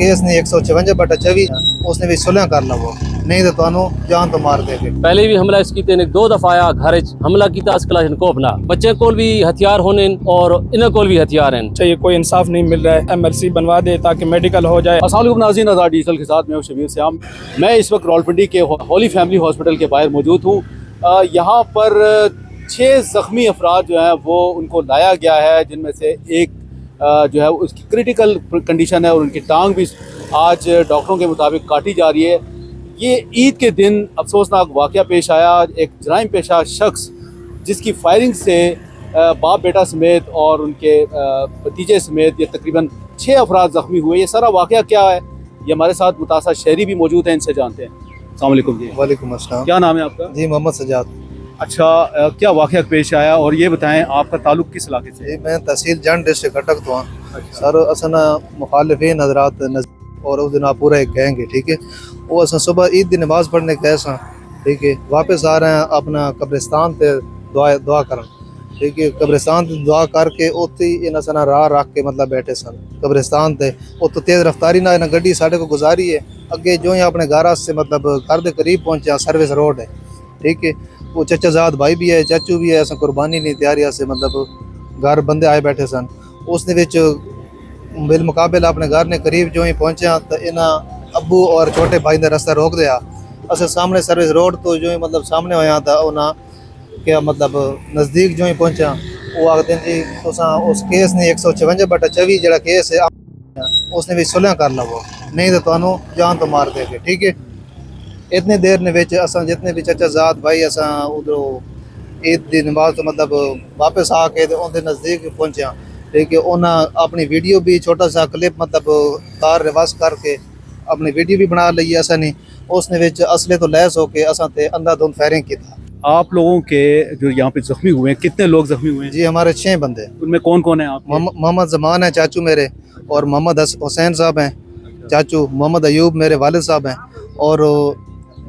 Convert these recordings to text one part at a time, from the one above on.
Case नहीं 156/24 उसने भी सुलह कर लवो नहीं तो तुहानू जान तो मार देंगे। पहले भी हमला इसकी तेने 2 दफा आया घर हमला किया अस कलाशन को अपना बच्चे को भी हथियार होने और इन को भी हथियार हैं। चाहिए कोई इंसाफ नहीं मिल रहा है, MLC बनवा दे ताकि मेडिकल हो जाए। अस्सलाम वालेकुम नाज़रीन, आज़ाद डिजिटल के साथ मैं हूं शबीर श्याम। मैं इस वक्त रावलपिंडी के होली फैमिली हॉस्पिटल के बाहर मौजूद हूं। यहाँ पर 6 ज़ख्मी अफराद जो हैं वो उनको लाया गया है, जिनमें से एक जो है उसकी क्रिटिकल कंडीशन है और उनकी टांग भी आज डॉक्टरों के मुताबिक काटी जा रही है। ये ईद के दिन अफसोसनाक वाक़या पेश आया। एक जराइम पेशा शख्स जिसकी फायरिंग से बाप बेटा समेत और उनके भतीजे समेत ये तकरीबन 6 अफराद ज़ख्मी हुए। ये सारा वाक़या क्या है, ये हमारे साथ मुतासर शहरी भी मौजूद हैं, इनसे जानते हैं। अस्सलाम वालेकुम जी। वालेकुम अस्सलाम। क्या नाम है आपका? जी मोहम्मद सजाद। अच्छा, क्या वाक़या पेश आया और ये बताएं आपका ताल्लुक किस इलाके से? जी मैं तहसील जंड डिस्ट्रिक्ट अटक तो हाँ सर असन मुखालिफिन हजरात और उस दिन आप पूरा एक गैंग है, ठीक है। वो अस सुबह ईद की नमाज पढ़ने गए सा, ठीक है। वापस आ रहे हैं अपना कब्रिस्तान पे दुआ करन, ठीक है। कब्रिस्तान ते दुआ करके उत्थे इन असन राह रख के मतलब बैठे सन कब्रिस्तान ते। उत तेज़ रफ्तारी ना गड्डी साढ़े को गुजारी है अगे जो ही अपने घर से मतलब घर के करीब पहुंचा सर्विस रोड है, ठीक है। वो चचाजाद भाई भी है, चाचू भी है, अस कुर्बानी नहीं तैयारी से मतलब घर बंदे आए बैठे सन। उसने विच बिल मुकाबले अपने घर ने करीब जो ही पहुंचा तो इन्हें अबू और छोटे भाई ने रास्ता रोक दिया। अस सामने सर्विस रोड तो जो ही मतलब सामने होया था उन्हें क्या मतलब नज़दीक जो ही पहुंचा वो आखते जी तुसा उस केस ने 156/24 जरा केस है उसने भी सुलह कर लवो नहीं तो तुहानू जान तो मार देंगे, ठीक है। इतनी देर ने विच असा जितने भी चचाजाद भाई असा उधरों ईद की नमाज तो मतलब वापस आके उनके नज़दीक पहुंचा, ठीक है। उन्हें अपनी वीडियो भी छोटा सा क्लिप मतलब कार रिवर्स करके अपनी वीडियो भी बना ली असा नहीं। उसने विच असले तो लैस होके असा ते अंधाधुंध फायरिंग की था। आप लोगों के जो यहाँ पे ज़ख्मी हुए हैं, कितने लोग ज़ख्मी हुए हैं? जी हमारे 6 बंदे। उनमें कौन कौन है आप? मोहम्मद जमान है चाचू मेरे, और मोहम्मद हुसैन साहब हैं चाचू, मोहम्मद अयूब मेरे वालिद साहब हैं, और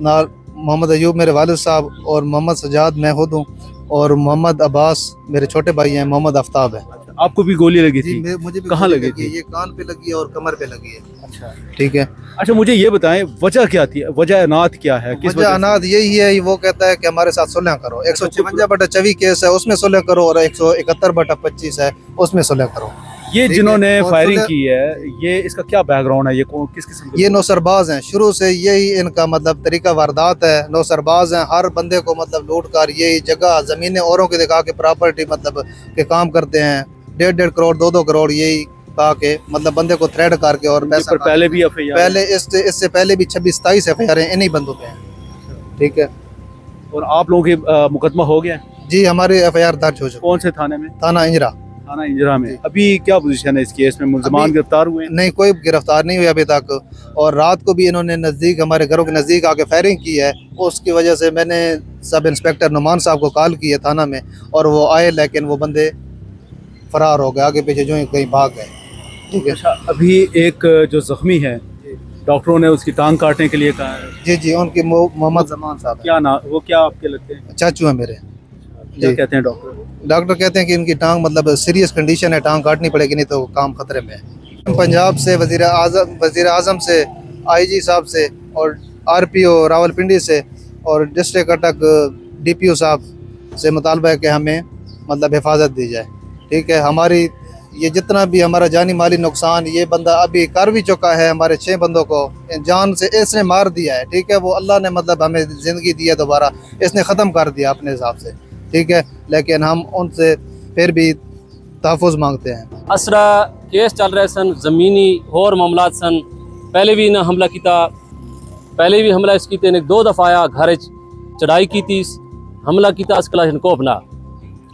मोहम्मद अयूब मेरे वालिद साहब, और मोहम्मद सजाद मैं खुद हूँ, और मोहम्मद अब्बास मेरे छोटे भाई हैं, मोहम्मद आफ्ताब है। आपको भी गोली लगी थी? मुझे भी कहाँ लगी थी? ये कान पे लगी है और कमर पे लगी है। अच्छा, ठीक है। अच्छा, मुझे ये बताएं वजह क्या थी, वजह अनाथ क्या है? किस वजह अनाथ यही है, वो कहता है कि हमारे साथ सुलह करो। 156/24 केस है उसमें सुलह करो, और 171/25 है उसमें सुलह करो। ये जिन्होंने फायरिंग की है, ये इसका क्या बैकग्राउंड है? ये किस किस्म के? ये नौसरबाज हैं, शुरू से यही इनका मतलब तरीका वारदात है। नौसरबाज हैं, हर बंदे को मतलब लूट कर यही जगह ज़मीनें औरों के दिखा के प्रॉपर्टी मतलब के काम करते हैं। 1.5 करोड़ 2-2 करोड़ यही कहा के मतलब बंदे को थ्रेड करके और पैसा। पहले भी एफआईआर, पहले इससे पहले भी 26-27 एफआईआर इन्हीं बंदों पे हैं, ठीक है। और आप लोगों के मुकदमा हो गया? जी हमारे एफआईआर दर्ज हो चुके। कौन से थाने में? थाना इंजरा। थाना इंजरा में। अभी क्या पोजीशन है इस केस में? मुल्ज़िमान गिरफ्तार हुए? नहीं, कोई गिरफ्तार नहीं हुआ अभी तक। और रात को भी इन्होंने नज़दीक हमारे घरों के नज़दीक आके फायरिंग की है। उसकी वजह से मैंने सब इंस्पेक्टर नुमान साहब को कॉल की है थाना में, और वो आए, लेकिन वो बंदे फरार हो गए, आगे पीछे जो ही कहीं भाग गए, ठीक है। अच्छा, अभी एक जो ज़ख्मी है डॉक्टरों ने उसकी टांग काटने के लिए कहा है। जी जी, उनके मोहम्मद जमान साहब क्या ना, वो क्या आपके लगते हैं? चाचू है मेरे। क्या कहते हैं डॉक्टर? डॉक्टर कहते हैं कि इनकी टांग मतलब सीरियस कंडीशन है, टांग काटनी पड़ेगी नहीं तो काम खतरे में है। पंजाब से वज़ीर आज़म से, IG साहब से, और RPO रावलपिंडी से, और डिस्ट्रिक्ट अटक DPO साहब से मुतालबा है कि हमें मतलब हिफाजत दी जाए, ठीक है। हमारी ये जितना भी हमारा जानी माली नुकसान ये बंदा अभी कर भी चुका है। हमारे 6 बंदों को जान से इसने मार दिया है, ठीक है। वो अल्लाह ने मतलब हमें ज़िंदगी दी है दोबारा, इसने ख़त्म कर दिया अपने हिसाब से, ठीक है। लेकिन हम उनसे फिर भी तहफ़्फ़ुज़ मांगते हैं। असरा केस चल रहे सन, ज़मीनी और मामलात सन। पहले भी इन्हें हमला किया, पहले भी हमला इसकी तेने 2 दफ़ा आया घर चढ़ाई की थी, हमला किया अस कलाशन को अपना,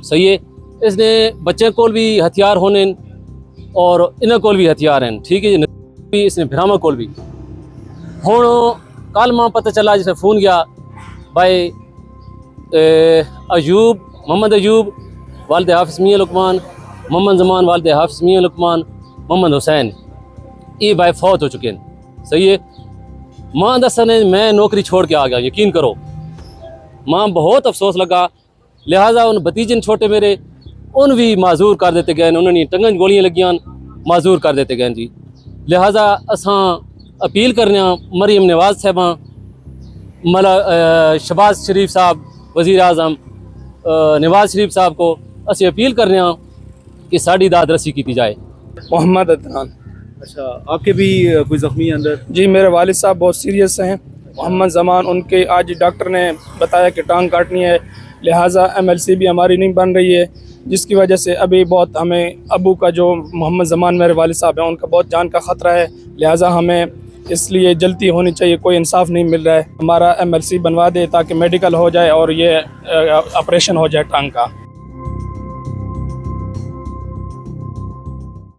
सही है। इसने बच्चे को भी हथियार होने और इन को भी हथियार हैं, ठीक है जी। इसने भरामा को भी हूँ कल मां पता चला जिसे फ़ोन गया भाई अयूब, मोहम्मद अयूब वालद हाफिज़ मियां लुकमान, मोहम्मद जमान वालद हाफिज़ मियां लुकमान, मोहम्मद हुसैन, ये भाई फौत हो चुके हैं, सही है। मां दसने मैं नौकरी छोड़ के आ गया, यकीन करो। मां बहुत अफसोस लगा, लिहाजा उन भतीजन छोटे मेरे उन भी माजूर कर देते गए, उन्होंने टंगन गोलियां लगियां, माजूर कर देते गए जी। लिहाजा असां अपील करने मरीम नवाज साहबा मला शहबाज शरीफ साहब वज़ीर आज़म नवाज शरीफ साहब को असी अपील करने कि साड़ी दाद रसी की जाए। मोहम्मद अदनान। अच्छा, आपके भी कोई ज़ख्मी अंदर? जी, मेरे वालिद साहब बहुत सीरियस हैं। मोहम्मद जमान, उनके आज डॉक्टर ने बताया कि टांग काटनी है, लिहाजा MLC भी हमारी नहीं बन रही है, जिसकी वजह से अभी बहुत हमें अबू का जो मोहम्मद जमान मेरे वालिद साहब हैं उनका बहुत जान का ख़तरा है। लिहाजा हमें इसलिए जल्दी होनी चाहिए, कोई इंसाफ नहीं मिल रहा है। हमारा MLC बनवा दे ताकि मेडिकल हो जाए और ये ऑपरेशन हो जाए टांग का।